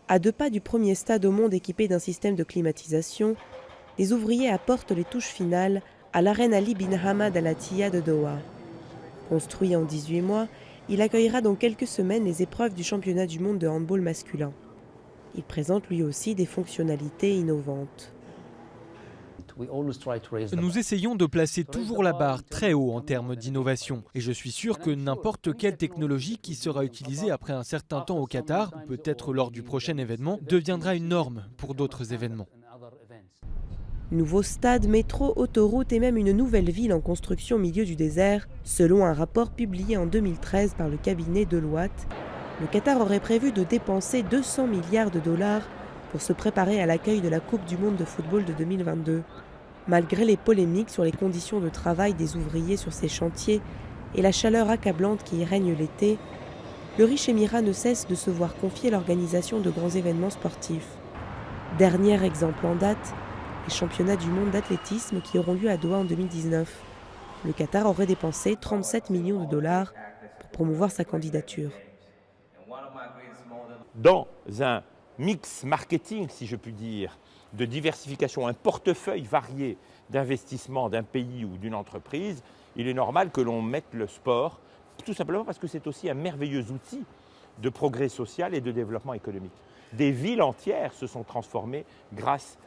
À 2 pas du premier stade au monde équipé d'un système de climatisation, les ouvriers apportent les touches finales à l'arène Ali bin Hamad Al Attiyah de Doha. Construit en 18 mois, il accueillera dans quelques semaines les épreuves du championnat du monde de handball masculin. Il présente lui aussi des fonctionnalités innovantes. Nous essayons de placer toujours la barre très haut en termes d'innovation. Et je suis sûr que n'importe quelle technologie qui sera utilisée après un certain temps au Qatar, ou peut-être lors du prochain événement, deviendra une norme pour d'autres événements. Nouveau stade, métro, autoroute et même une nouvelle ville en construction au milieu du désert. Selon un rapport publié en 2013 par le cabinet Deloitte, le Qatar aurait prévu de dépenser 200 milliards de dollars pour se préparer à l'accueil de la Coupe du monde de football de 2022. Malgré les polémiques sur les conditions de travail des ouvriers sur ces chantiers et la chaleur accablante qui y règne l'été, le riche émirat ne cesse de se voir confier l'organisation de grands événements sportifs. Dernier exemple en date, les championnats du monde d'athlétisme qui auront lieu à Doha en 2019. Le Qatar aurait dépensé 37 millions de dollars pour promouvoir sa candidature. Dans un mix marketing, si je puis dire, de diversification, un portefeuille varié d'investissement d'un pays ou d'une entreprise, il est normal que l'on mette le sport, tout simplement parce que c'est aussi un merveilleux outil de progrès social et de développement économique. Des villes entières se sont transformées grâce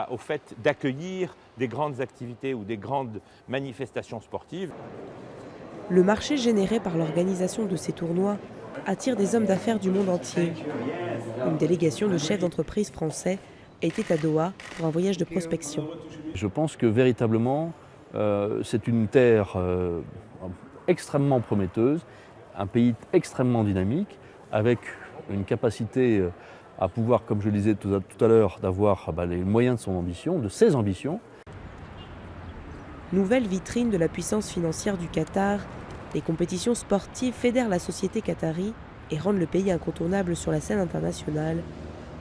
au fait d'accueillir des grandes activités ou des grandes manifestations sportives. Le marché généré par l'organisation de ces tournois attire des hommes d'affaires du monde entier. Une délégation de chefs d'entreprise français était à Doha pour un voyage de prospection. Je pense que véritablement, c'est une terre extrêmement prometteuse, un pays extrêmement dynamique, avec une capacité à pouvoir, comme je le disais tout à l'heure, d'avoir les moyens de son ambition, de ses ambitions. Nouvelle vitrine de la puissance financière du Qatar, les compétitions sportives fédèrent la société qatari et rendent le pays incontournable sur la scène internationale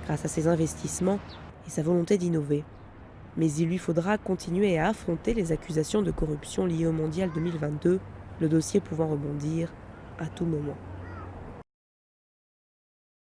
grâce à ses investissements et sa volonté d'innover. Mais il lui faudra continuer à affronter les accusations de corruption liées au Mondial 2022, le dossier pouvant rebondir à tout moment.